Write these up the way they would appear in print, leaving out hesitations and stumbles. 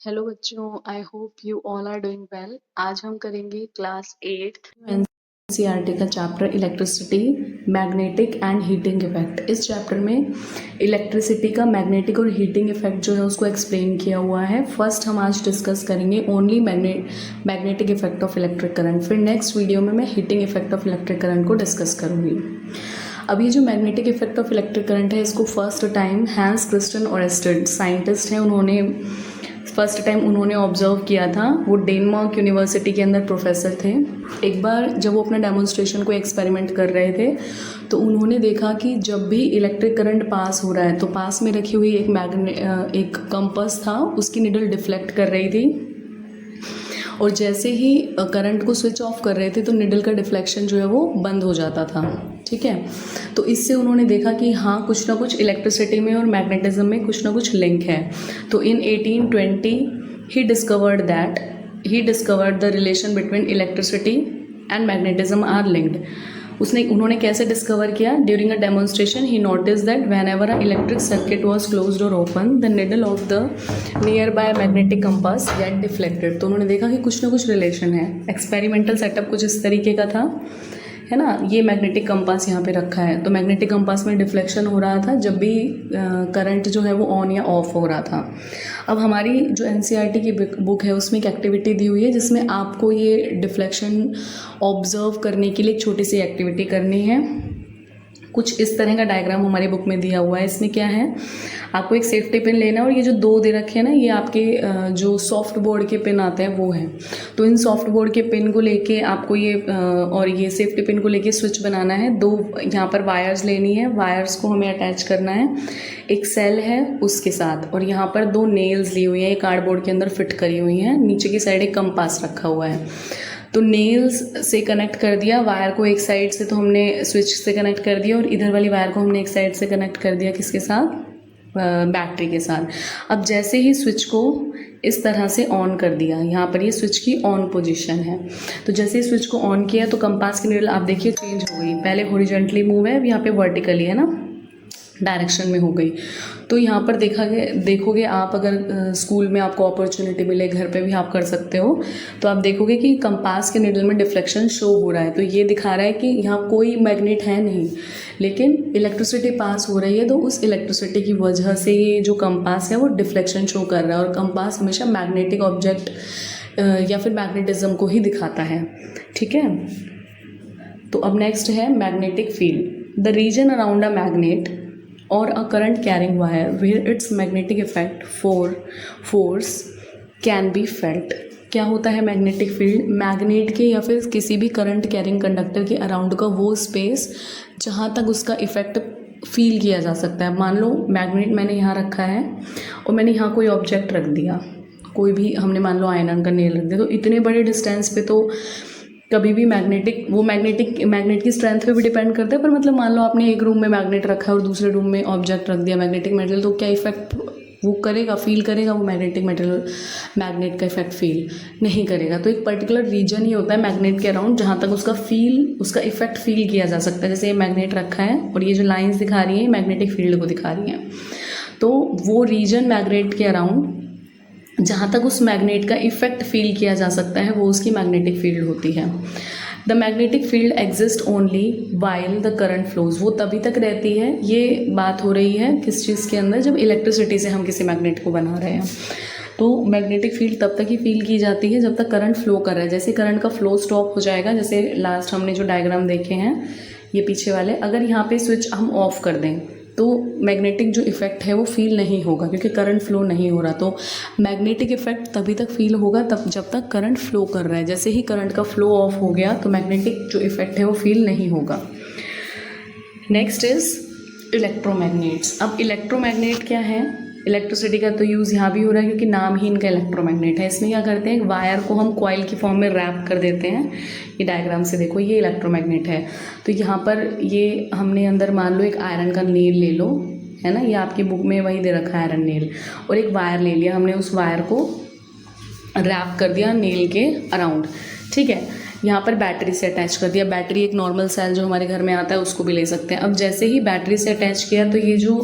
Hello बच्चों, I hope you all are doing well. आज हम करेंगे क्लास 8 एनसीईआरटी का chapter electricity, magnetic and heating effect. इस चैप्टर में इलेक्ट्रिसिटी का मैग्नेटिक और हीटिंग इफेक्ट जो है उसको एक्सप्लेन किया हुआ है। फर्स्ट हम आज डिस्कस करेंगे only magnetic effect of electric current, फिर नेक्स्ट वीडियो में मैं heating effect of electric current को डिस्कस करूँगी। अब ये जो magnetic effect of electric current है, इसको first time Hans Christian Oersted scientist हैं, उन्होंने फर्स्ट टाइम उन्होंने ऑब्जर्व किया था। वो डेनमार्क यूनिवर्सिटी के अंदर प्रोफेसर थे। एक बार जब वो अपना डेमोन्स्ट्रेशन को एक्सपेरिमेंट कर रहे थे तो उन्होंने देखा कि जब भी इलेक्ट्रिक करंट पास हो रहा है तो पास में रखी हुई एक कंपास था, उसकी निडल डिफ्लेक्ट कर रही थी, और जैसे ही करंट को स्विच ऑफ कर रहे थे तो निडल का डिफ्लेक्शन जो है वो बंद हो जाता था। ठीक है, तो इससे उन्होंने देखा कि हाँ, कुछ ना कुछ इलेक्ट्रिसिटी में और मैग्नेटिज्म में कुछ ना कुछ लिंक है। तो in 1820 he discovered the relation between electricity and magnetism are linked. उन्होंने कैसे डिस्कवर किया? During a demonstration he noticed that whenever a electric circuit was closed और open the needle of the nearby magnetic compass get deflected. तो उन्होंने देखा कि कुछ ना कुछ रिलेशन है। एक्सपेरिमेंटल सेटअप कुछ इस तरीके का था, है ना। ये मैग्नेटिक कंपास यहाँ पे रखा है, तो मैग्नेटिक कंपास में डिफ्लेक्शन हो रहा था जब भी करंट जो है वो ऑन या ऑफ हो रहा था। अब हमारी जो एनसीईआरटी की बुक है उसमें एक एक्टिविटी दी हुई है जिसमें आपको ये डिफ्लेक्शन ऑब्जर्व करने के लिए एक छोटी सी एक्टिविटी करनी है। कुछ इस तरह का डायग्राम हमारी बुक में दिया हुआ है। इसमें क्या है, आपको एक सेफ्टी पिन लेना है और ये जो दो दे रखे हैं ना, ये आपके जो सॉफ्ट बोर्ड के पिन आते हैं वो हैं। तो इन सॉफ्ट बोर्ड के पिन को लेके आपको ये और ये सेफ्टी पिन को लेके स्विच बनाना है। दो यहाँ पर वायर्स लेनी है, वायर्स को हमें अटैच करना है। एक सेल है उसके साथ, और यहाँ पर दो नेल्स ली हुई हैं, ये कार्डबोर्ड के अंदर फिट करी हुई हैं। नीचे की साइड एक कंपास रखा हुआ है। तो नेल्स से कनेक्ट कर दिया वायर को एक साइड से, तो हमने स्विच से कनेक्ट कर दिया, और इधर वाली वायर को हमने एक साइड से कनेक्ट कर दिया किसके साथ? बैटरी के साथ। अब जैसे ही स्विच को इस तरह से ऑन कर दिया, यहाँ पर ये स्विच की ऑन पोजीशन है, तो जैसे ही स्विच को ऑन किया तो कंपास की निडल आप देखिए चेंज हो गई। पहले हॉरिजॉन्टली मूव है, अब यहाँ पे वर्टिकली है ना, डायरेक्शन में हो गई। तो यहाँ पर देखोगे आप, अगर स्कूल में आपको अपॉर्चुनिटी मिले, घर पे भी आप कर सकते हो, तो आप देखोगे कि कंपास के निडल में डिफ्लेक्शन शो हो रहा है। तो ये दिखा रहा है कि यहाँ कोई मैग्नेट है नहीं, लेकिन इलेक्ट्रिसिटी पास हो रही है, तो उस इलेक्ट्रिसिटी की वजह से ये जो कंपास है वो डिफ्लेक्शन शो कर रहा है। और कंपास हमेशा मैग्नेटिक ऑब्जेक्ट या फिर मैग्नेटिज्म को ही दिखाता है। ठीक है, तो अब नेक्स्ट है magnetic field. The region around a magnet or a current carrying wire where its magnetic effect force can be felt। क्या होता है मैग्नेटिक फील्ड? मैग्नेट के या फिर किसी भी करंट कैरिंग कंडक्टर के अराउंड का वो स्पेस जहाँ तक उसका इफेक्ट फील किया जा सकता है। मान लो मैग्नेट मैंने यहाँ रखा है और मैंने यहाँ कोई ऑब्जेक्ट रख दिया, कोई भी, हमने मान लो आयरन का नेल रख दिया, तो इतने बड़े डिस्टेंस पे तो कभी भी मैग्नेट की स्ट्रेंथ पे भी डिपेंड करता है। पर मतलब मान लो आपने एक रूम में मैग्नेट रखा है और दूसरे रूम में ऑब्जेक्ट रख दिया मैग्नेटिक मटेरियल, तो क्या इफेक्ट वो करेगा, फील करेगा? वो मैग्नेटिक मटेरियल मैग्नेट का इफेक्ट फील नहीं करेगा। तो एक पर्टिकुलर रीजन ही होता है मैग्नेट के अराउंड जहाँ तक उसका इफेक्ट फील किया जा सकता है। जैसे ये मैग्नेट रखा है और ये जो लाइन्स दिखा रही हैं मैग्नेटिक फील्ड को दिखा रही हैं, तो वो रीजन मैग्नेट के अराउंड जहाँ तक उस मैग्नेट का इफेक्ट फील किया जा सकता है वो उसकी मैग्नेटिक फील्ड होती है। The magnetic field exist only while the current flows. वो तभी तक रहती है, ये बात हो रही है किस चीज़ के अंदर? जब इलेक्ट्रिसिटी से हम किसी मैग्नेट को बना रहे हैं। तो मैग्नेटिक फील्ड तब तक ही फील की जाती है जब तक करंट फ्लो कर रहा है। जैसे करंट का फ्लो स्टॉप हो जाएगा, जैसे लास्ट हमने जो डायग्राम देखे हैं ये पीछे वाले, अगर यहाँ पे स्विच हम ऑफ कर दें तो मैग्नेटिक जो इफेक्ट है वो फील नहीं होगा क्योंकि करंट फ्लो नहीं हो रहा। तो मैग्नेटिक इफेक्ट तभी तक फील होगा तब जब तक करंट फ्लो कर रहा है। जैसे ही करंट का फ्लो ऑफ हो गया तो मैग्नेटिक जो इफेक्ट है वो फील नहीं होगा। Next is electromagnets. अब इलेक्ट्रोमैग्नेट क्या है? इलेक्ट्रिसिटी का तो यूज़ यहाँ भी हो रहा है क्योंकि नाम ही इनका इलेक्ट्रोमैग्नेट है। इसमें क्या करते हैं, वायर को हम कॉइल की फॉर्म में रैप कर देते हैं। ये डायग्राम से देखो, ये इलेक्ट्रोमैग्नेट है। तो यहाँ पर ये हमने अंदर मान लो एक आयरन का नेल ले लो, है ना, ये आपकी बुक में वही दे रखा है आयरन नेल, और एक वायर ले लिया हमने, उस वायर को रैप कर दिया नेल के अराउंड। ठीक है, यहाँ पर बैटरी से अटैच कर दिया। बैटरी एक नॉर्मल सेल जो हमारे घर में आता है उसको भी ले सकते हैं। अब जैसे ही बैटरी से अटैच किया तो ये जो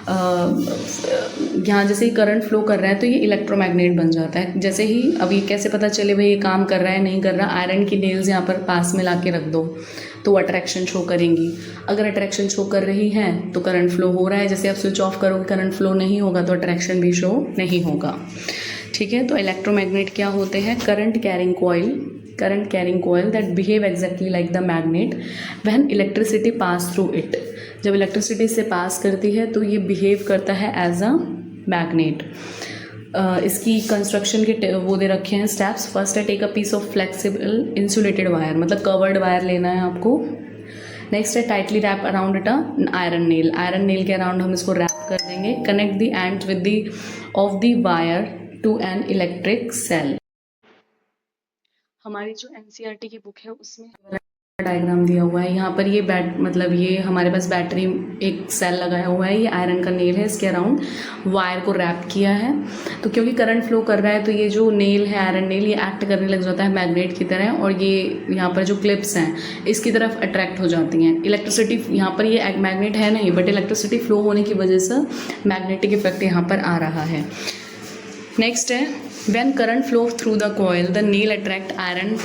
यहाँ जैसे ही करंट फ्लो कर रहा है तो ये इलेक्ट्रोमैग्नेट बन जाता है। जैसे ही अब ये कैसे पता चले भाई ये काम कर रहा है नहीं कर रहा, आयरन की नेल्स यहाँ पर पास में ला के रख दो तो अट्रैक्शन शो करेंगी। अगर अट्रैक्शन शो कर रही हैं तो करंट फ्लो हो रहा है, जैसे आप स्विच ऑफ करोगे करंट फ्लो नहीं होगा तो अट्रैक्शन भी शो नहीं होगा। ठीक है, तो इलेक्ट्रोमैग्नेट क्या होते हैं? Current carrying coil that behave exactly like the magnet when electricity pass through it. जब इलेक्ट्रिसिटी से पास करती है तो ये बिहेव करता है एज अ मैग्नेट। इसकी कंस्ट्रक्शन के वो दे रखे हैं स्टेप्स। फर्स्ट है take a piece of flexible insulated wire, मतलब कवर्ड वायर लेना है आपको। नेक्स्ट है tightly wrap around it iron nail, iron nail के अराउंड हम इसको रैप कर देंगे। Connect the end with the of the wire to an electric cell. हमारी जो एनसीईआरटी की बुक है उसमें डायग्राम दिया हुआ है। यहाँ पर ये मतलब ये हमारे पास बैटरी एक सेल लगाया हुआ है, ये आयरन का नेल है, इसके अराउंड वायर को रैप किया है। तो क्योंकि करंट फ्लो कर रहा है तो ये जो नेल है आयरन नेल ये एक्ट करने लग जाता है मैग्नेट की तरह, और ये यहाँ पर जो क्लिप्स हैं इसकी तरफ अट्रैक्ट हो जाती हैं। इलेक्ट्रिसिटी यहाँ पर ये मैग्नेट है नहीं, बट इलेक्ट्रिसिटी फ्लो होने की वजह से मैग्नेटिक इफेक्ट यहाँ पर आ रहा है। नेक्स्ट है when current flow through the coil the nail attract iron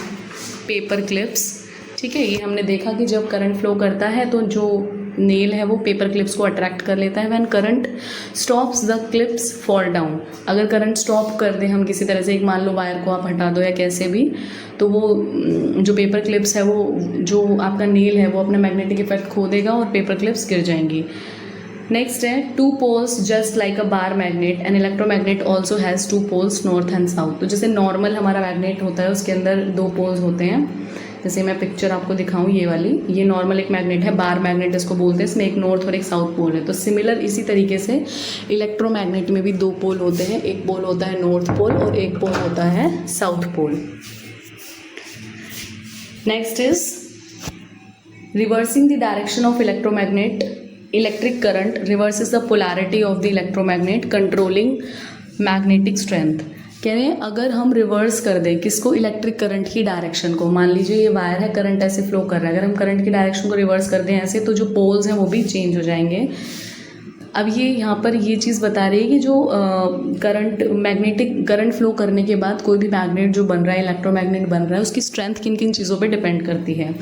paper clips. ठीक है, ये हमने देखा कि जब करंट फ्लो करता है तो जो नेल है वो पेपर क्लिप्स को अट्रैक्ट कर लेता है। When current stops the clips fall down, अगर करंट स्टॉप कर दे हम किसी तरह से, एक मान लो वायर को आप हटा दो या कैसे भी, तो वो जो पेपर क्लिप्स है वो जो आपका नेल है वो अपना मैग्नेटिक इफेक्ट खो देगा और पेपर क्लिप्स गिर जाएंगी। नेक्स्ट है two poles just like a bar magnet and electromagnet also has two poles north and south. तो जैसे नॉर्मल हमारा मैग्नेट होता है उसके अंदर दो पोल्स होते हैं, जैसे मैं पिक्चर आपको दिखाऊं ये वाली, ये नॉर्मल एक मैग्नेट है, बार मैग्नेट इसको बोलते हैं, इसमें एक नॉर्थ और एक साउथ पोल है। तो सिमिलर इसी तरीके से इलेक्ट्रोमैग्नेट में भी दो पोल होते हैं, एक पोल होता है नॉर्थ पोल और एक पोल होता है south pole. Next is reversing the direction of electric current reverses the polarity of the electromagnet controlling magnetic strength। कह रहे हैं अगर हम रिवर्स कर दें किसको? इलेक्ट्रिक करंट की डायरेक्शन को। मान लीजिए ये वायर है, करंट ऐसे फ्लो कर रहा है, अगर हम करंट की डायरेक्शन को रिवर्स कर दें ऐसे तो जो पोल्स हैं वो भी चेंज हो जाएंगे। अब ये यहाँ पर ये चीज़ बता रही है कि जो करंट फ्लो करने के बाद कोई भी मैग्नेट जो बन रहा है, इलेक्ट्रोमैग्नेट बन रहा है, उसकी स्ट्रेंथ किन किन चीज़ों पे डिपेंड करती है।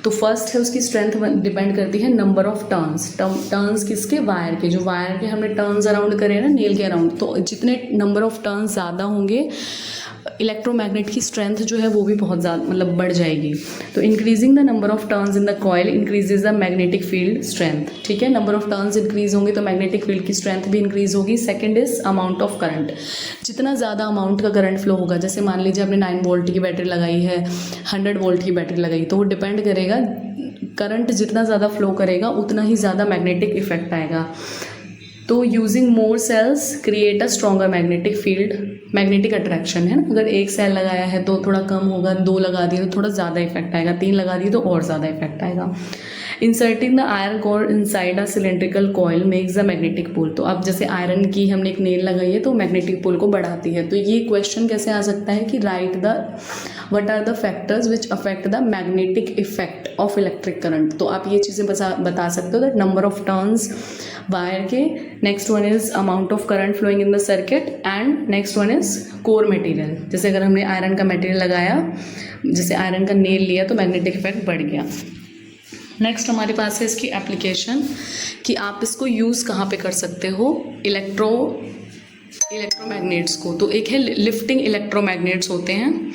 तो फर्स्ट है उसकी स्ट्रेंथ डिपेंड करती है नंबर ऑफ टर्न्स किसके? वायर के। जो वायर के हमने टर्न्स अराउंड करे ना नेल के अराउंड, तो जितने नंबर ऑफ टर्न्स ज़्यादा होंगे इलेक्ट्रोमैग्नेट की स्ट्रेंथ जो है वो भी बहुत ज़्यादा मतलब बढ़ जाएगी। तो increasing the number of turns in the coil increases the magnetic field strength. ठीक है, नंबर ऑफ टर्न्स इंक्रीज होंगे तो मैग्नेटिक फील्ड की स्ट्रेंथ भी इंक्रीज होगी। Second is amount of current, जितना ज़्यादा अमाउंट का करंट फ्लो होगा, जैसे मान लीजिए आपने 9 वोल्ट की बैटरी लगाई है, 100 वोल्ट की बैटरी लगाई, तो वो डिपेंड करेगा करंट जितना ज़्यादा फ्लो करेगा उतना ही ज़्यादा मैग्नेटिक इफेक्ट आएगा। तो using more cells create a stronger magnetic field, magnetic attraction है ना। अगर एक सेल लगाया है तो थोड़ा कम होगा, 2 लगा दिए तो थोड़ा ज़्यादा इफेक्ट आएगा, 3 लगा दिए तो और ज़्यादा इफेक्ट आएगा। Inserting the iron core inside a cylindrical coil makes the magnetic pole. तो अब जैसे आयरन की हमने एक नेल लगाई है तो मैग्नेटिक पोल को बढ़ाती है। तो ये क्वेश्चन कैसे आ सकता है कि what are the factors which affect the magnetic effect of electric current. तो आप ये चीज़ें बता सकते हो that number of turns wire के, next one is amount of current flowing in the circuit, and next one is core material. जैसे अगर हमने आयरन का मटेरियल लगाया, जैसे आयरन का नेल लिया तो मैग्नेटिक इफेक्ट बढ़ गया। नेक्स्ट हमारे पास है इसकी एप्लीकेशन कि आप इसको यूज़ कहाँ पे कर सकते हो इलेक्ट्रोमैग्नेट्स को। तो एक है लिफ्टिंग इलेक्ट्रोमैग्नेट्स होते हैं,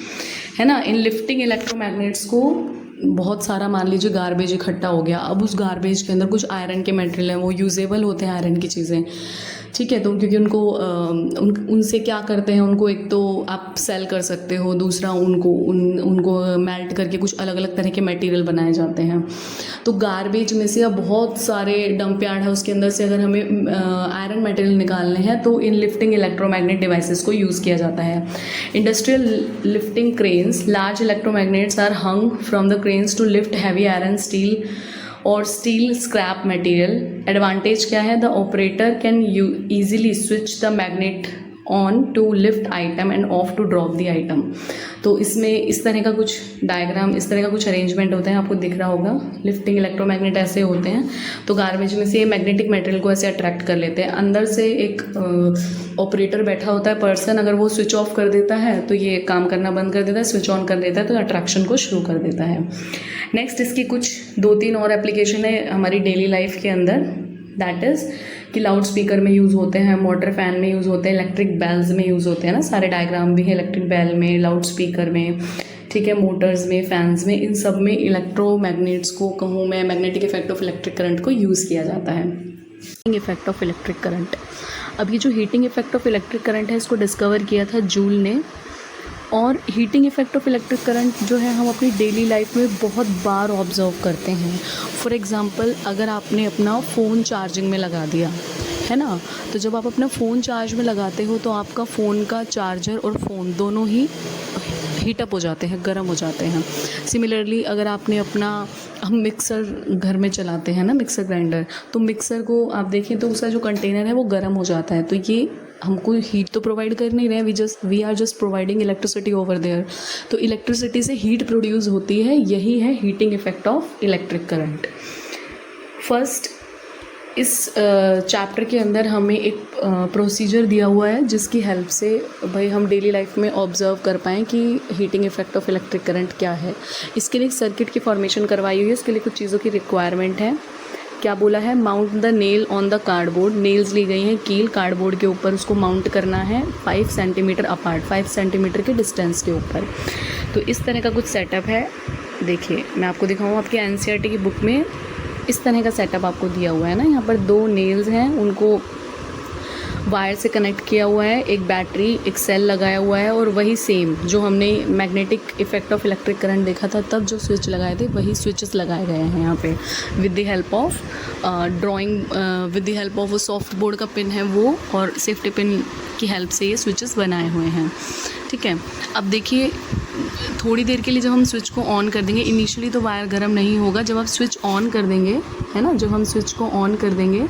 है ना। इन लिफ्टिंग इलेक्ट्रोमैग्नेट्स को बहुत सारा मान लीजिए गार्बेज इकट्ठा हो गया, अब उस गार्बेज के अंदर कुछ आयरन के मटेरियल हैं, वो यूजेबल होते हैं आयरन की चीज़ें, ठीक है। तो क्योंकि उनको उनसे क्या करते हैं, उनको एक तो आप सेल कर सकते हो, दूसरा उनको मेल्ट करके कुछ अलग अलग तरह के मटेरियल बनाए जाते हैं। तो गार्बेज में से अब बहुत सारे डंप यार्ड है, उसके अंदर से अगर हमें आयरन मटेरियल निकालने हैं तो इन लिफ्टिंग इलेक्ट्रोमैग्नेट डिवाइसेस को यूज़ किया जाता है। Industrial lifting cranes, large electromagnets are hung from the cranes to lift heavy iron, steel और स्टील स्क्रैप मटेरियल। एडवांटेज क्या है? The operator can easily switch the magnet on to lift item and off to drop the item. तो इसमें इस तरह का कुछ diagram, इस तरह का कुछ अरेंजमेंट होता है, आपको दिख रहा होगा। लिफ्टिंग इलेक्ट्रोमैग्नेट ऐसे होते हैं, तो गार्बेज में से ये मैग्नेटिक मटेरियल को ऐसे अट्रैक्ट कर लेते हैं। अंदर से एक ऑपरेटर बैठा होता है पर्सन, अगर वो स्विच ऑफ कर देता है तो ये काम करना बंद कर देता है, स्विच ऑन कर देता है तो अट्रैक्शन को शुरू कर देता है। नेक्स्ट इसकी कुछ 2-3 और एप्लीकेशन है हमारी डेली लाइफ के अंदर, दैट इज़ कि लाउड स्पीकर में यूज़ होते हैं, मोटर फैन में यूज़ होते हैं, इलेक्ट्रिक बेल्स में यूज़ होते हैं ना, सारे डायग्राम भी है इलेक्ट्रिक बेल में, लाउड स्पीकर में, ठीक है, मोटर्स में, फैंस में, इन सब में इलेक्ट्रोमैग्नेट्स को कहूँ मैं, magnetic effect of electric current को यूज़ किया जाता है। Heating effect of electric current, अब ये जो heating effect of electric current है इसको डिस्कवर किया था जूल ने। और heating effect of electric current जो है हम अपनी डेली लाइफ में बहुत बार ऑब्जर्व करते हैं। फॉर एग्ज़ाम्पल, अगर आपने अपना फ़ोन चार्जिंग में लगा दिया है ना, तो जब आप अपना फ़ोन चार्ज में लगाते हो तो आपका फ़ोन का चार्जर और फ़ोन दोनों ही हीटअप हो जाते हैं, गर्म हो जाते हैं। सिमिलरली अगर आपने अपना, हम मिक्सर घर में चलाते हैं ना, मिक्सर ग्राइंडर, तो मिक्सर को आप देखें तो उसका जो कंटेनर है वो गर्म हो जाता है। तो ये हमको हीट तो प्रोवाइड कर नहीं रहे, we are just providing electricity over there. तो इलेक्ट्रिसिटी से हीट प्रोड्यूस होती है, यही है heating effect of electric current. First, इस चैप्टर के अंदर हमें एक प्रोसीजर दिया हुआ है जिसकी हेल्प से भाई हम डेली लाइफ में ऑब्जर्व कर पाएँ कि heating effect of electric current क्या है। इसके लिए एक सर्किट की फॉर्मेशन करवाई हुई है, इसके लिए कुछ चीज़ों की रिक्वायरमेंट है। क्या बोला है, mount the nail on the cardboard, nails ली गई हैं कील कार्डबोर्ड के ऊपर, उसको माउंट करना है 5 सेंटीमीटर अपार्ट, 5 सेंटीमीटर के डिस्टेंस के ऊपर। तो इस तरह का कुछ सेटअप है। देखिए मैं आपको दिखाऊँ, आपके एनसीईआरटी की बुक में इस तरह का सेटअप आपको दिया हुआ है ना। यहाँ पर 2 नेल्स हैं, उनको वायर से कनेक्ट किया हुआ है, एक बैटरी, एक सेल लगाया हुआ है, और वही सेम जो हमने magnetic effect of electric current देखा था तब जो स्विच लगाए थे वही स्विचेस लगाए गए हैं यहाँ पे with the help of drawing, with the help of वो सॉफ्ट बोर्ड का पिन है वो, और सेफ्टी पिन की हेल्प से ये स्विचेस बनाए हुए हैं, ठीक है। अब देखिए थोड़ी देर के लिए जब हम स्विच को ऑन कर देंगे, इनिशियली तो वायर गर्म नहीं होगा, जब आप स्विच ऑन कर देंगे है ना, जब हम स्विच को ऑन कर देंगे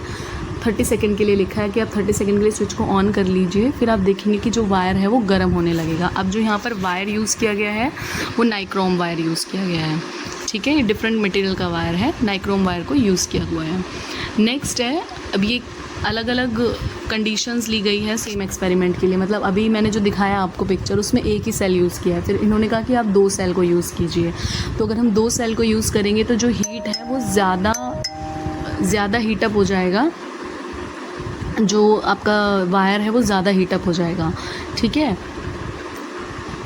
30 सेकंड के लिए लिखा है कि आप 30 सेकंड के लिए स्विच को ऑन कर लीजिए, फिर आप देखेंगे कि जो वायर है वो गर्म होने लगेगा। अब जो यहाँ पर वायर यूज़ किया गया है वो नाइक्रोम वायर यूज़ किया गया है, ठीक है, ये डिफरेंट मटेरियल का वायर है, नाइक्रोम वायर को यूज़ किया हुआ है। नेक्स्ट है, अब ये अलग अलग कंडीशंस ली गई है सेम एक्सपेरिमेंट के लिए, मतलब अभी मैंने जो दिखाया आपको पिक्चर उसमें एक ही सेल यूज़ किया है, फिर इन्होंने कहा कि आप 2 सेल को यूज़ कीजिए। तो अगर हम 2 सेल को यूज़ करेंगे तो जो हीट है वो ज़्यादा हीटअप हो जाएगा, जो आपका वायर है वो ज़्यादा हीटअप हो जाएगा, ठीक है।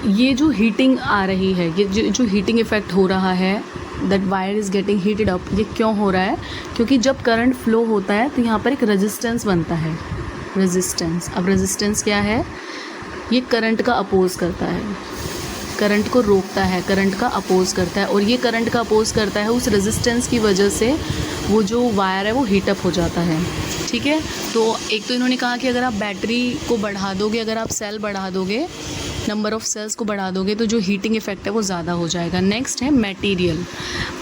ये जो हीटिंग आ रही है, ये जो हीटिंग इफ़ेक्ट हो रहा है, that wire is getting heated up, ये क्यों हो रहा है? क्योंकि जब करंट फ्लो होता है तो यहाँ पर एक रेजिस्टेंस बनता है, रेजिस्टेंस। अब रेजिस्टेंस क्या है? ये करंट का अपोज करता है, करंट को रोकता है, करंट का अपोज करता है, और ये करंट का अपोज करता है, उस रेजिस्टेंस की वजह से वो जो वायर है वो हीटअप हो जाता है, ठीक है। तो एक तो इन्होंने कहा कि अगर आप बैटरी को बढ़ा दोगे, अगर आप सेल बढ़ा दोगे, नंबर ऑफ़ सेल्स को बढ़ा दोगे, तो जो हीटिंग इफेक्ट है वो ज़्यादा हो जाएगा। नेक्स्ट है मटेरियल,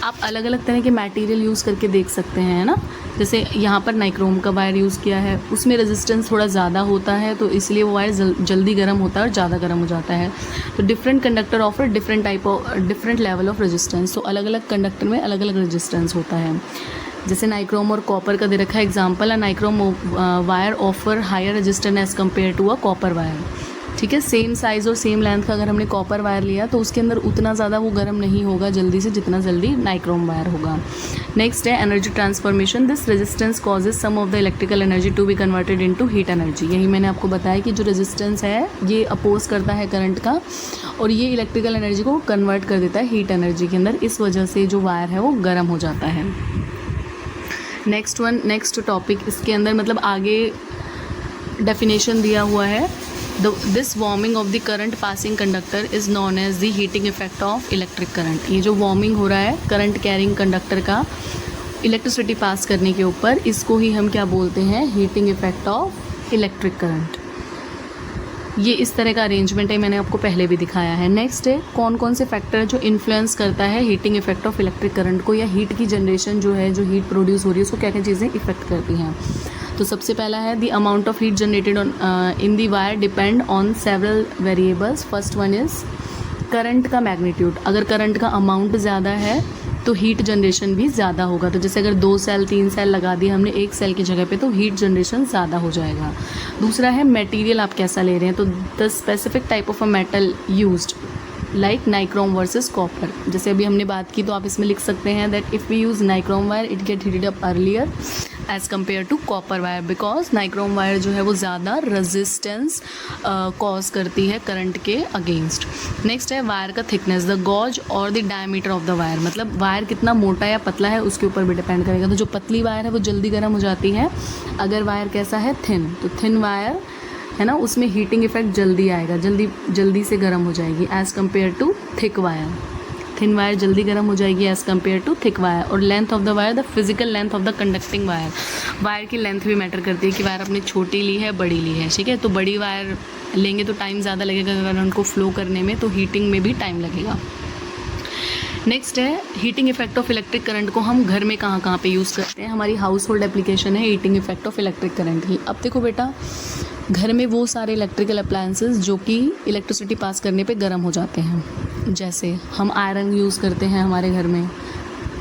आप अलग अलग तरह के मटेरियल यूज़ करके देख सकते हैं, है ना। जैसे यहाँ पर नाइक्रोम का वायर यूज़ किया है, उसमें रेजिस्टेंस थोड़ा ज़्यादा होता है, तो इसलिए वो वायर जल्दी गर्म होता है और ज़्यादा गर्म हो जाता है। तो different conductor offer different level of resistance, तो अलग अलग कंडक्टर में अलग अलग रेजिस्टेंस होता है। जैसे नाइक्रोम और कॉपर का दे रखा है example, a nichrome wire offer higher resistance as compare to a copper wire, ठीक है। सेम साइज़ और सेम लेंथ का अगर हमने कॉपर वायर लिया तो उसके अंदर उतना ज़्यादा वो गर्म नहीं होगा जल्दी से, जितना जल्दी नाइक्रोम वायर होगा। नेक्स्ट है energy transformation, this resistance causes some of the electrical energy to be converted into heat energy. यही मैंने आपको बताया कि जो रेजिस्टेंस है ये अपोज करता है करंट का, और ये इलेक्ट्रिकल एनर्जी को कन्वर्ट कर देता है हीट एनर्जी के अंदर, इस वजह से जो वायर है वो गर्म हो जाता है। नेक्स्ट टॉपिक इसके अंदर मतलब आगे डेफिनेशन दिया हुआ है, this warming of the current passing conductor is known as the heating effect of electric current. ये जो वार्मिंग हो रहा है करंट कैरिंग कंडक्टर का इलेक्ट्रिसिटी पास करने के ऊपर, इसको ही हम क्या बोलते हैं? Heating effect of electric current. ये इस तरह का अरेंजमेंट है, मैंने आपको पहले भी दिखाया है। नेक्स्ट है कौन कौन से फैक्टर है जो इन्फ्लुएंस करता है heating effect of electric current को, या हीट की जनरेशन जो है, जो हीट प्रोड्यूस हो रही है उसको क्या क्या चीज़ें इफेक्ट करती हैं। तो सबसे पहला है the amount of heat generated on in the wire depend on several variables. First one is current का मैग्नीट्यूड। अगर करंट का अमाउंट ज़्यादा है तो हीट जनरेशन भी ज़्यादा होगा। तो जैसे अगर 2 सेल 3 सेल लगा दिए हमने एक सेल की जगह पे तो हीट जनरेशन ज़्यादा हो जाएगा। दूसरा है मटेरियल आप कैसा ले रहे हैं, तो the specific type of a metal used like nichrome versus copper. जैसे अभी हमने बात की तो आप इसमें लिख सकते हैं that if we use nichrome wire it get heated up earlier as compare to copper wire, because nichrome wire जो है वो ज़्यादा रजिस्टेंस कॉज करती है करंट के अगेंस्ट। नेक्स्ट है वायर का थिकनेस, द गॉज और the diameter of the wire, मतलब वायर कितना मोटा या पतला है उसके ऊपर भी डिपेंड करेगा। तो जो पतली वायर है वो जल्दी गर्म हो जाती है, अगर वायर कैसा है थिन, तो थिन वायर है ना उसमें हीटिंग इफेक्ट जल्दी आएगा, जल्दी से गर्म हो जाएगी as compare to thick wire. Thin wire जल्दी गर्म हो जाएगी as compare to thick wire. और length of the wire, the physical length of the conducting wire, wire की लेंथ भी मैटर करती है कि वायर अपनी छोटी ली है बड़ी ली है, ठीक है। तो बड़ी वायर लेंगे तो टाइम ज़्यादा लगेगा करंट को फ्लो करने में, तो हीटिंग में भी टाइम लगेगा। नेक्स्ट है heating effect of electric current को हम घर में कहाँ कहाँ पे यूज़ करते हैं। हमारी हाउस होल्ड एप्लीकेशन है heating effect of electric current की। अब देखो बेटा, घर में वो सारे इलेक्ट्रिकल अप्लायंसेस जो कि इलेक्ट्रिसिटी पास करने पे गर्म हो जाते हैं, जैसे हम आयरन यूज़ करते हैं हमारे घर में,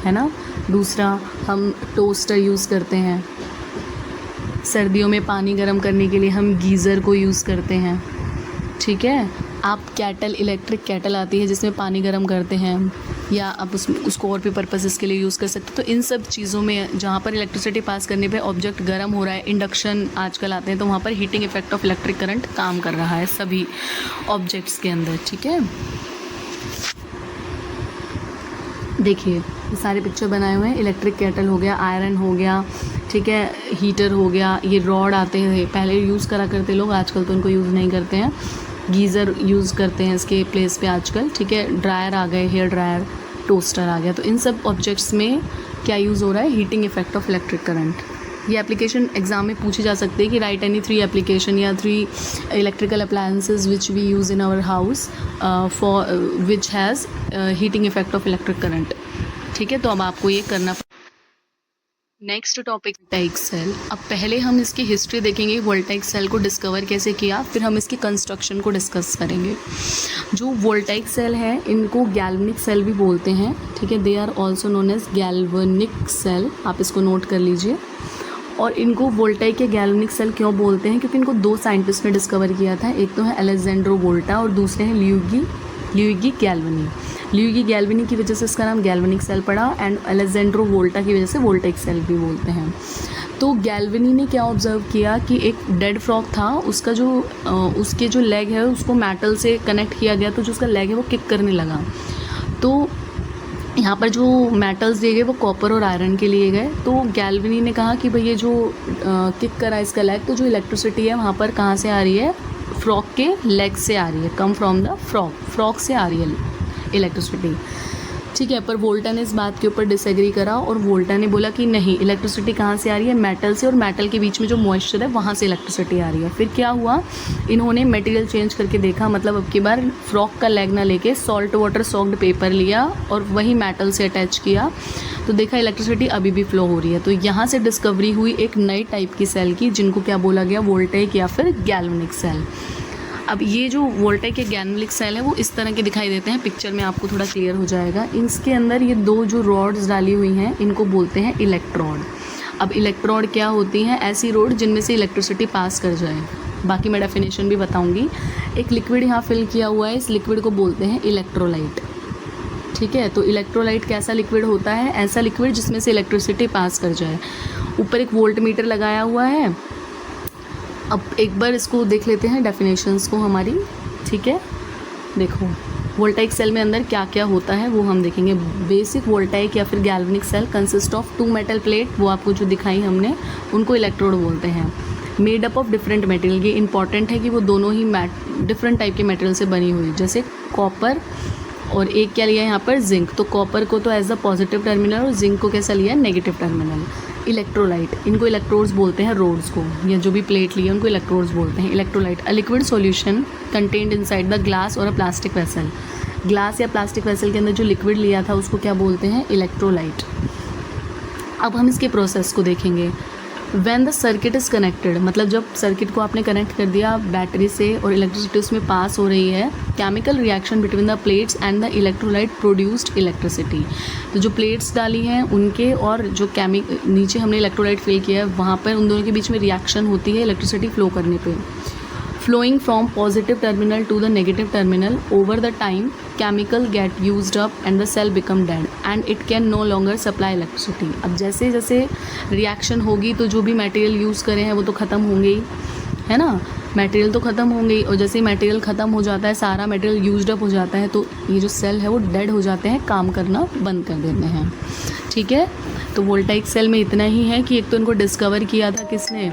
है ना। दूसरा हम टोस्टर यूज़ करते हैं, सर्दियों में पानी गर्म करने के लिए हम गीज़र को यूज़ करते हैं, ठीक है। आप कैटल, इलेक्ट्रिक कैटल आती है जिसमें पानी गर्म करते हैं, या आप उसको और भी पर्पसेस के लिए यूज़ कर सकते हो। तो इन सब चीज़ों में जहाँ पर इलेक्ट्रिसिटी पास करने पे ऑब्जेक्ट गर्म हो रहा है, इंडक्शन आजकल आते हैं, तो वहाँ पर heating effect of electric current काम कर रहा है सभी ऑब्जेक्ट्स के अंदर, ठीक है। देखिए ये सारे पिक्चर बनाए हुए हैं, इलेक्ट्रिक केटल हो गया, आयरन हो गया, ठीक है, हीटर हो गया, ये रॉड आते हैं पहले यूज़ करा करते लोग, आजकल तो उनको यूज़ नहीं करते हैं। गीज़र यूज़ करते हैं इसके प्लेस पे आजकल, ठीक है। ड्रायर आ गए, हेयर ड्रायर, टोस्टर आ गया। तो इन सब ऑब्जेक्ट्स में क्या यूज़ हो रहा है, heating effect of electric current. ये एप्लीकेशन एग्जाम में पूछी जा सकती है कि राइट एनी 3 एप्लीकेशन या 3 electrical appliances which we use in our house for which has heating effect of electric current, ठीक है। तो अब आपको ये करना। Next topic voltaic cell. अब पहले हम इसकी हिस्ट्री देखेंगे, वोल्टाइक सेल को डिस्कवर कैसे किया, फिर हम इसकी कंस्ट्रक्शन को डिस्कस करेंगे। जो वोल्टाइक सेल है इनको गैल्वेनिक सेल भी बोलते हैं, ठीक है। They are also known as galvanic cell, आप इसको नोट कर लीजिए। और इनको वोल्टाइक या गैल्वेनिक सेल क्यों बोलते हैं, क्योंकि इनको 2 साइंटिस्ट ने डिस्कवर किया था, एक तो है अलेक्जेंड्रो वोल्टा और दूसरे हैं ल्यूइगी गैल्वेनी। ल्यूइगी गैल्वेनी की वजह से इसका नाम गैल्वेनिक सेल पड़ा, एंड अलेक्जेंड्रो वोल्टा की वजह से वोल्टाइक सेल भी बोलते हैं। तो गैल्वेनी ने क्या ऑब्जर्व किया कि एक डेड फ्रॉग था, उसका जो उसके जो लेग है उसको मेटल से कनेक्ट किया गया, तो जो उसका लेग है वो किक करने लगा। तो यहाँ पर जो मेटल्स दिए गए वो कॉपर और आयरन के लिए गए। तो गैल्वेनी ने कहा कि भाई ये जो किक करा इसका लेग, तो जो इलेक्ट्रिसिटी है वहाँ पर कहाँ से आ रही है, फ्रॉग के लेग से आ रही है, कम फ्रॉम द फ्रॉग से आ रही है इलेक्ट्रिसिटी, ठीक है। पर वोल्टा ने इस बात के ऊपर डिसएग्री करा और वोल्टा ने बोला कि नहीं, इलेक्ट्रिसिटी कहाँ से आ रही है, मेटल से, और मेटल के बीच में जो मॉइस्चर है वहाँ से इलेक्ट्रिसिटी आ रही है। फिर क्या हुआ, इन्होंने मटेरियल चेंज करके देखा, मतलब अब की बार फ्रॉक का लेग ना लेके सॉल्ट वाटर सॉक्ड पेपर लिया और वही मेटल से अटैच किया, तो देखा इलेक्ट्रिसिटी अभी भी फ्लो हो रही है। तो यहाँ से डिस्कवरी हुई एक नई टाइप की सेल की, जिनको क्या बोला गया, वोल्टाइक या फिर गैल्वेनिक सेल। अब ये जो वोल्टाइक या गैल्वेनिक सेल है वो इस तरह के दिखाई देते हैं, पिक्चर में आपको थोड़ा क्लियर हो जाएगा। इसके अंदर ये 2 जो रॉड्स डाली हुई हैं इनको बोलते हैं इलेक्ट्रोड। अब इलेक्ट्रोड क्या होती हैं, ऐसी रोड जिनमें से इलेक्ट्रिसिटी पास कर जाए, बाकी मैं डेफिनेशन भी बताऊंगी। एक लिक्विड यहाँ फिल किया हुआ है, इस लिक्विड को बोलते हैं इलेक्ट्रोलाइट, ठीक है। तो इलेक्ट्रोलाइट कैसा लिक्विड होता है, ऐसा लिक्विड जिसमें से इलेक्ट्रिसिटी पास कर जाए। ऊपर एक वोल्ट मीटर लगाया हुआ है। अब एक बार इसको देख लेते हैं डेफिनेशंस को हमारी, ठीक है। देखो वोल्टाइक सेल में अंदर क्या क्या होता है वो हम देखेंगे। बेसिक वोल्टाइक या फिर galvanic cell consist of 2 metal plate, वो आपको जो दिखाई हमने उनको इलेक्ट्रोड बोलते हैं, made up of different material. ये इंपॉर्टेंट है कि वो दोनों ही डिफरेंट टाइप के मटेरियल से बनी हुई, जैसे कॉपर और एक क्या लिया यहाँ पर जिंक। तो कॉपर को तो एज द पॉजिटिव टर्मिनल और जिंक को कैसा लिया, नेगेटिव टर्मिनल। इलेक्ट्रोलाइट, इनको इलेक्ट्रोड्स बोलते हैं, रोड्स को, या जो भी प्लेट लिए उनको इलेक्ट्रोड्स बोलते हैं। Electrolyte a liquid solution contained inside the glass और अ प्लास्टिक वेसल। ग्लास या प्लास्टिक वेसल के अंदर जो लिक्विड लिया था उसको क्या बोलते हैं, इलेक्ट्रोलाइट। अब हम इसके प्रोसेस को देखेंगे। When the circuit is connected, मतलब जब सर्किट को आपने कनेक्ट कर दिया बैटरी से और इलेक्ट्रिसिटी उसमें पास हो रही है, chemical reaction between the plates and the electrolyte produced electricity. तो जो प्लेट्स डाली हैं उनके और जो नीचे हमने इलेक्ट्रोलाइट फिल किया है वहाँ पर उन दोनों के बीच में रिएक्शन होती है इलेक्ट्रिसिटी फ्लो करने पे। Flowing from positive terminal to the negative terminal, over the time chemical get used up and the cell become dead and it can no longer supply electricity। अब जैसे जैसे रिएक्शन होगी तो जो भी मटेरियल यूज़ करें हैं वो तो ख़त्म होंगे ही, है ना, मटेरियल तो ख़त्म होंगे ही, और जैसे ही मटेरियल ख़त्म हो जाता है, सारा मटेरियल यूज्ड अप हो जाता है, तो ये जो सेल है वो डेड हो जाते हैं, काम करना बंद कर देते हैं। ठीक है, तो वोल्टाइक सेल में इतना ही है कि एक तो इनको डिस्कवर किया था किसने,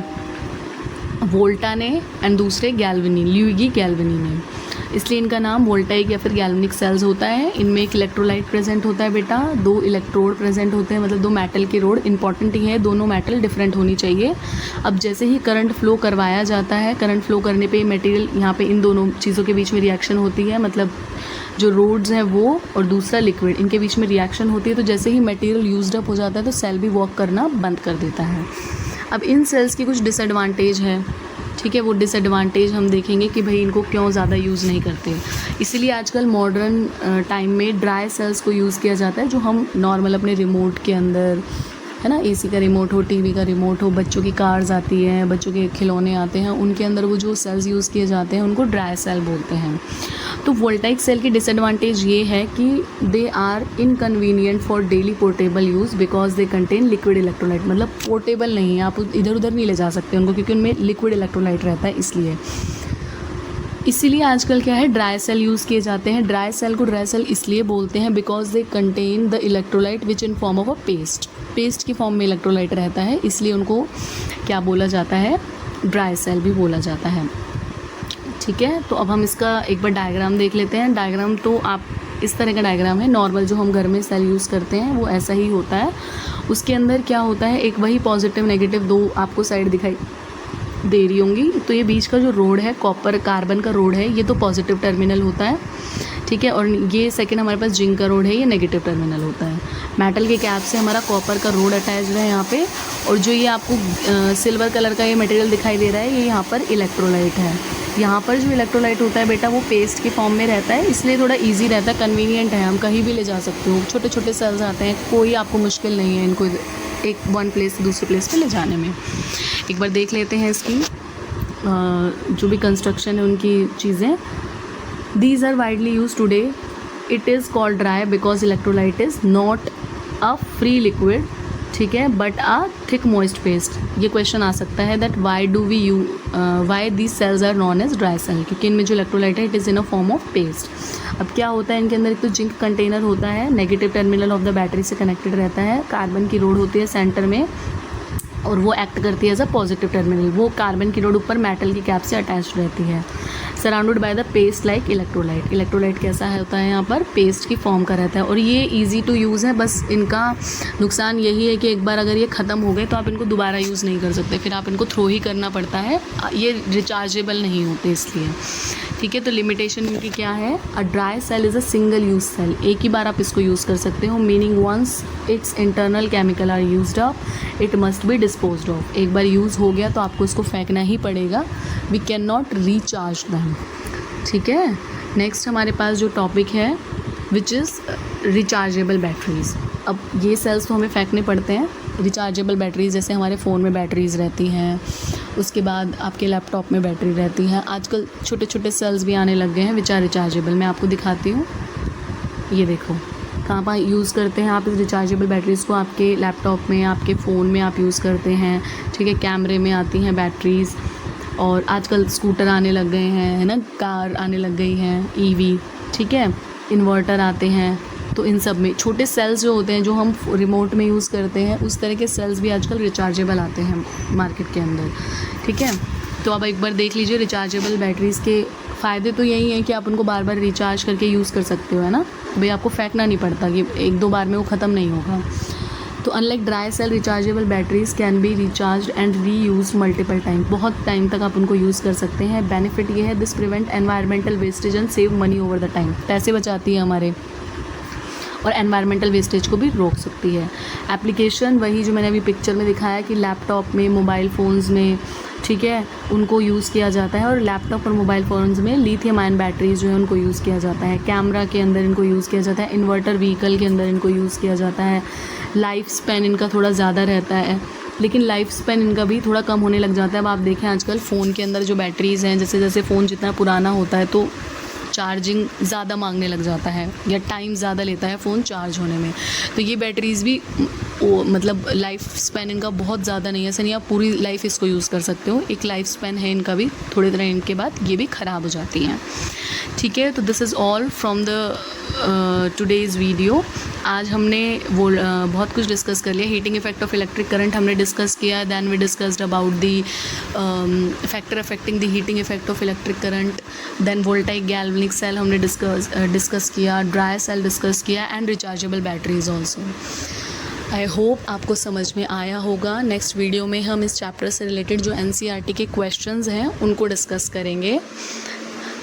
वोल्टा ने, एंड दूसरे गैल्वेनी, ल्यूइगी गैल्वेनी ने, इसलिए इनका नाम वोल्टाइक या फिर गैल्वेनिक सेल्स होता है। इनमें एक इलेक्ट्रोलाइट प्रेजेंट होता है बेटा, 2 इलेक्ट्रोड प्रेजेंट होते हैं, मतलब 2 मेटल के रोड, इंपॉर्टेंट ही है, दोनों मेटल डिफरेंट होनी चाहिए। अब जैसे ही करंट फ्लो करवाया जाता है, करंट फ्लो करने पे मटेरियल यहाँ पे इन दोनों चीज़ों के बीच में रिएक्शन होती है, मतलब जो रोड्स हैं वो और दूसरा लिक्विड, इनके बीच में रिएक्शन होती है। तो जैसे ही मटेरियल यूज्ड अप हो जाता है तो सेल भी वर्क करना बंद कर देता है। अब इन सेल्स की कुछ डिसएडवांटेज है, ठीक है, वो डिसएडवांटेज हम देखेंगे कि भाई इनको क्यों ज़्यादा यूज़ नहीं करते। इसीलिए आजकल मॉडर्न टाइम में ड्राई सेल्स को यूज़ किया जाता है, जो हम नॉर्मल अपने रिमोट के अंदर, है ना, एसी का रिमोट हो, टीवी का रिमोट हो, बच्चों की कार्स आती हैं, बच्चों के खिलौने आते हैं, उनके अंदर वो जो सेल्स यूज़ किए जाते हैं उनको ड्राई सेल बोलते हैं। तो वोल्टाइक सेल की डिसएडवांटेज ये है कि they are inconvenient for daily portable use because they contain liquid electrolyte, मतलब पोर्टेबल नहीं है, आप इधर उधर नहीं ले जा सकते उनको, क्योंकि उनमें लिक्विड इलेक्ट्रोलाइट रहता है। इसीलिए आजकल क्या है, ड्राई सेल यूज़ किए जाते हैं। ड्राई सेल को ड्राई सेल इसलिए बोलते हैं because they contain the electrolyte which in form of a paste की फॉर्म में इलेक्ट्रोलाइट रहता है, इसलिए उनको क्या बोला जाता है, ड्राई सेल भी बोला जाता है। ठीक है, तो अब हम इसका एक बार डायग्राम देख लेते हैं। डायग्राम तो आप इस तरह का डायग्राम है, नॉर्मल जो हम घर में सेल यूज़ करते हैं वो ऐसा ही होता है। उसके अंदर क्या होता है, एक वही पॉजिटिव नेगेटिव 2 आपको साइड दिखाई दे रही होंगी। तो ये बीच का जो रोड है, कॉपर कार्बन का रोड है, ये तो पॉजिटिव टर्मिनल होता है, ठीक है, और ये सेकंड हमारे पास जिंक का रोड है, ये नेगेटिव टर्मिनल होता है। मेटल के कैप से हमारा कॉपर का रोड अटैच्ड है यहाँ पे, और जो ये आपको सिल्वर कलर का ये मटेरियल दिखाई दे रहा है, ये यहाँ पर इलेक्ट्रोलाइट है। यहाँ पर जो इलेक्ट्रोलाइट होता है बेटा वो पेस्ट के फॉर्म में रहता है, इसलिए थोड़ा ईजी रहता है, कन्वीनियंट है, हम कहीं भी ले जा सकते हो। छोटे छोटे सेल्स आते हैं, कोई आपको मुश्किल नहीं है इनको एक वन प्लेस से दूसरे प्लेस पे ले जाने में। एक बार देख लेते हैं इसकी जो भी कंस्ट्रक्शन है उनकी चीज़ें। These are widely use today. It is called dry because electrolyte is not a free liquid, ठीक है, but a thick moist paste. ये क्वेश्चन आ सकता है that why these cells are known as dry cell, क्योंकि इनमें जो electrolyte है it is in a form of paste. अब क्या होता है इनके अंदर, एक तो जिंक कंटेनर होता है, negative terminal of the battery से कनेक्टेड रहता है, कार्बन की रोड होती है सेंटर में और वो एक्ट करती है एज अ पॉजिटिव टर्मिनल, वो कार्बन की रोड ऊपर मेटल की कैप से अटैच्ड रहती है, surrounded by the paste like electrolyte. Electrolyte कैसा होता है यहाँ पर, पेस्ट की फॉर्म का रहता है, और ये इजी टू यूज़ है। बस इनका नुकसान यही है कि एक बार अगर ये ख़त्म हो गए तो आप इनको दोबारा यूज़ नहीं कर सकते, फिर आप इनको थ्रो ही करना पड़ता है, ये रिचार्जेबल नहीं होते इसलिए, ठीक है। तो लिमिटेशन इनकी क्या है, a dry cell is a single use cell, एक ही बार आप इसको यूज़ कर सकते हो, meaning once its internal chemical are used up it must be disposed of. एक बार यूज़ हो गया तो आपको इसको फेंकना ही पड़ेगा, we can not recharge them, ठीक है। नेक्स्ट हमारे पास जो टॉपिक है विच इज़ रिचार्जेबल बैटरीज़। अब ये सेल्स तो हमें फेंकने पड़ते हैं, रिचार्जेबल बैटरीज़ जैसे हमारे फ़ोन में बैटरीज़ रहती हैं, उसके बाद आपके लैपटॉप में बैटरी रहती है, आजकल छोटे छोटे सेल्स भी आने लग गए हैं विच आर रिचार्जेबल। मैं आपको दिखाती हूँ, ये देखो कहाँ पर यूज़ करते हैं आप इस रिचार्जेबल बैटरीज़ को, आपके लैपटॉप में, आपके फ़ोन में आप यूज़ करते हैं, ठीक है, कैमरे में आती हैं बैटरीज़, और आजकल स्कूटर आने लग गए हैं, है ना, कार आने लग गई हैं, ईवी, ठीक है, इन्वर्टर आते हैं। तो इन सब में छोटे सेल्स जो होते हैं जो हम रिमोट में यूज़ करते हैं, उस तरह के सेल्स भी आजकल रिचार्जेबल आते हैं मार्केट के अंदर, ठीक है। तो अब एक बार देख लीजिए रिचार्जेबल बैटरीज़ के फ़ायदे तो यही हैं कि आप उनको बार बार रिचार्ज करके यूज़ कर सकते हो, है ना, भाई आपको फेंकना नहीं पड़ता कि एक दो बार में वो ख़त्म नहीं होगा। तो unlike dry cell rechargeable batteries can be recharge and reuse multiple time, बहुत टाइम तक आप उनको यूज़ कर सकते हैं। बेनिफिट ये है, this prevent environmental wastage and save money over the time, पैसे बचाती है हमारे, और एनवायरमेंटल वेस्टेज को भी रोक सकती है। एप्लीकेशन वही जो मैंने अभी पिक्चर में दिखाया कि लैपटॉप में, मोबाइल फ़ोन्स में, ठीक है, उनको यूज़ किया जाता है। और लैपटॉप और मोबाइल फ़ोन्स में लिथियम आयन बैटरीज जो है उनको यूज़ किया जाता है। कैमरा के अंदर इनको यूज़ किया जाता है। इन्वर्टर व्हीकल के अंदर इनको यूज़ किया जाता है। लाइफ स्पैन इनका थोड़ा ज़्यादा रहता है, लेकिन लाइफ स्पैन इनका भी थोड़ा कम होने लग जाता है। अब आप देखें आजकल फ़ोन के अंदर जो बैटरीज़ हैं, जैसे जैसे फ़ोन जितना पुराना होता है तो चार्जिंग ज़्यादा मांगने लग जाता है या टाइम ज़्यादा लेता है फ़ोन चार्ज होने में। तो ये बैटरीज़ भी मतलब लाइफ स्पैन इनका बहुत ज़्यादा नहीं है। ऐसा नहीं आप पूरी लाइफ इसको यूज़ कर सकते हो, एक लाइफ स्पैन है इनका भी। थोड़े दिन के बाद ये भी ख़राब हो जाती हैं, ठीक है। तो this is all from the today's video. आज हमने वो बहुत कुछ डिस्कस कर लिया। Heating effect of electric current हमने डिस्कस किया। Then we discussed about the factor affecting the heating effect of electric current. Then voltaic galvanic cell हमने डिस्कस किया, ड्राई सेल डिस्कस किया, and rechargeable batteries also. I hope आपको समझ में आया होगा। नेक्स्ट वीडियो में हम इस चैप्टर से रिलेटेड जो NCERT के क्वेश्चंस हैं उनको डिस्कस करेंगे।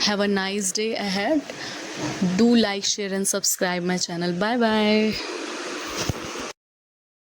Have a nice day ahead. Do like, share and subscribe my channel. Bye bye.